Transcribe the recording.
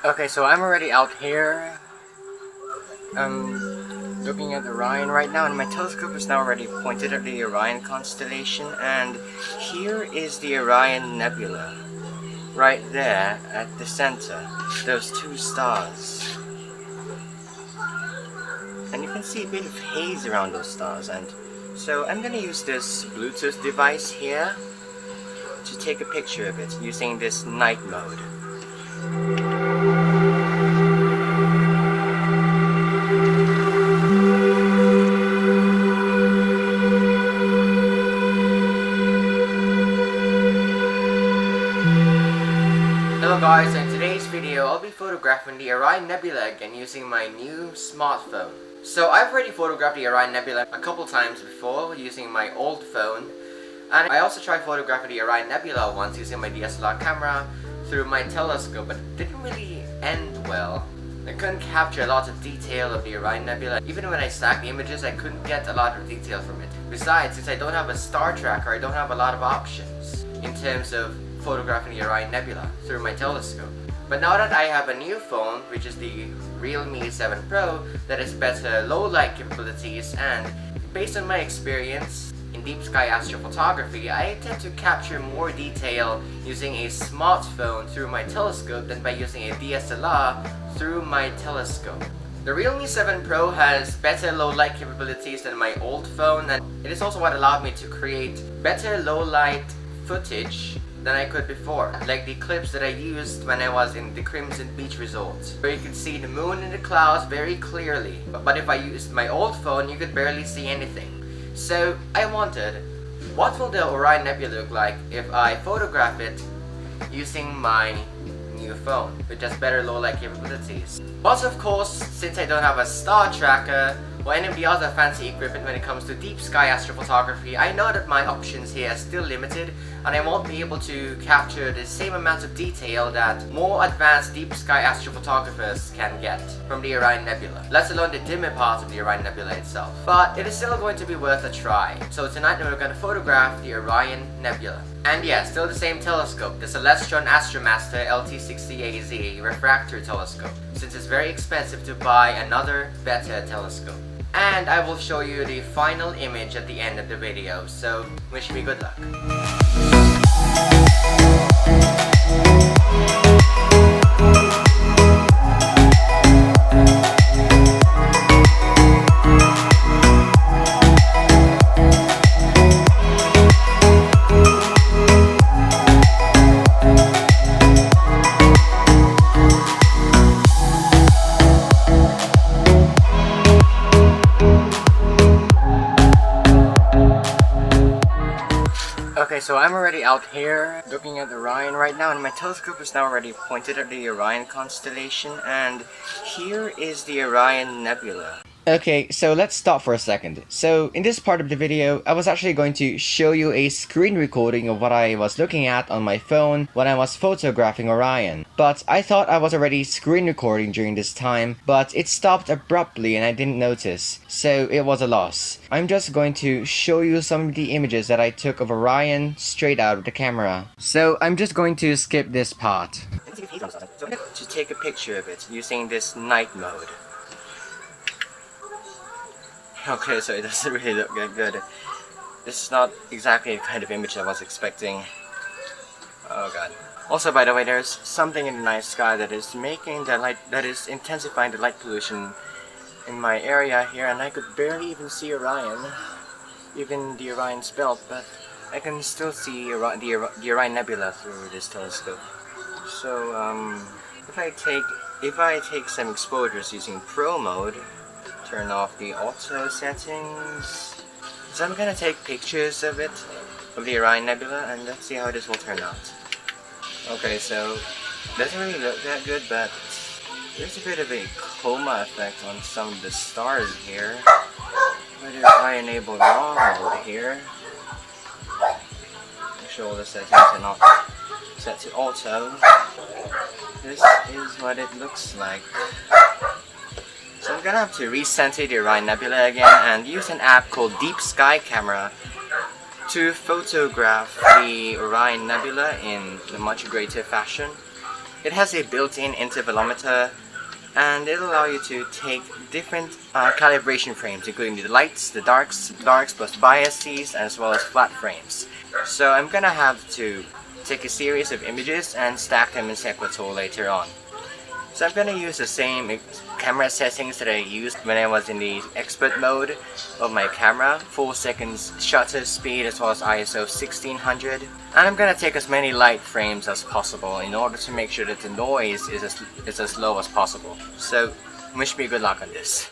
Okay, so I'm already out here. Looking at Orion right now, and my telescope is now already pointed at the Orion constellation, and here is the Orion Nebula. Right there at the center, those two stars. And you can see a bit of haze around those stars, and so I'm gonna use this Bluetooth device here to take a picture of it using this night mode. Hello guys, in today's video I'll be photographing the Orion Nebula again using my new smartphone. So I've already photographed the Orion Nebula a couple times before using my old phone, and I also tried photographing the Orion Nebula once using my DSLR camera through my telescope, but it didn't really end well. I couldn't capture a lot of detail of the Orion Nebula. Even when I stacked the images, I couldn't get a lot of detail from it. Besides, since I don't have a star tracker, I don't have a lot of options in terms of photographing the Orion Nebula through my telescope. But now that I have a new phone, which is the Realme 7 Pro, that has better low light capabilities, and based on my experience in deep sky astrophotography, I tend to capture more detail using a smartphone through my telescope than by using a DSLR through my telescope. The Realme 7 Pro has better low light capabilities than my old phone, and it is also what allowed me to create better low light footage than I could before, like the clips that I used when I was in the Crimson Beach Resort, where you could see the moon and the clouds very clearly. But if I used my old phone, you could barely see anything. So I wondered, what will the Orion Nebula look like if I photograph it using my new phone with just better low light capabilities? But of course, since I don't have a star tracker or any of the other fancy equipment when it comes to deep sky astrophotography, I know that my options here are still limited, and I won't be able to capture the same amount of detail that more advanced deep sky astrophotographers can get from the Orion Nebula, let alone the dimmer part of the Orion Nebula itself. But it is still going to be worth a try. So tonight we're going to photograph the Orion Nebula. And yeah, still the same telescope, the Celestron Astromaster LT60AZ refractor telescope, since it's very expensive to buy another better telescope. And I will show you the final image at the end of the video, so wish me good luck. Okay, so I'm already out here looking at Orion right now, and my telescope is now already pointed at the Orion constellation, and here is the Orion Nebula. Okay, so let's stop for a second. So in this part of the video, I was actually going to show you a screen recording of what I was looking at on my phone when I was photographing Orion. But I thought I was already screen recording during this time, but it stopped abruptly and I didn't notice, so it was a loss. I'm just going to show you some of the images that I took of Orion straight out of the camera. So I'm just going to skip this part to take a picture of it using this night mode. Okay, so it doesn't really look that good. This is not exactly the kind of image I was expecting. Oh god. Also, by the way, there's something in the night sky that is making the light, that is intensifying the light pollution in my area here, and I could barely even see Orion, even the Orion's belt, but I can still see the Orion Nebula through this telescope. So, if I take some exposures using Pro mode, turn off the auto settings, so I'm gonna take pictures of it, of the Orion Nebula, and let's see how this will turn out. Okay, so it doesn't really look that good, but there's a bit of a coma effect on some of the stars here. Whether if I enable raw mode here, make sure all the settings are not set to auto, this is what it looks like. So I'm gonna have to recenter the Orion Nebula again and use an app called Deep Sky Camera to photograph the Orion Nebula in a much greater fashion. It has a built-in intervalometer, and it'll allow you to take different calibration frames, including the lights, the darks plus biases, as well as flat frames. So I'm gonna have to take a series of images and stack them in Sequatool later on. So I'm gonna use the same camera settings that I used when I was in the expert mode of my camera, 4 seconds shutter speed as well as ISO 1600. And I'm gonna take as many light frames as possible in order to make sure that the noise is as low as possible. So wish me good luck on this.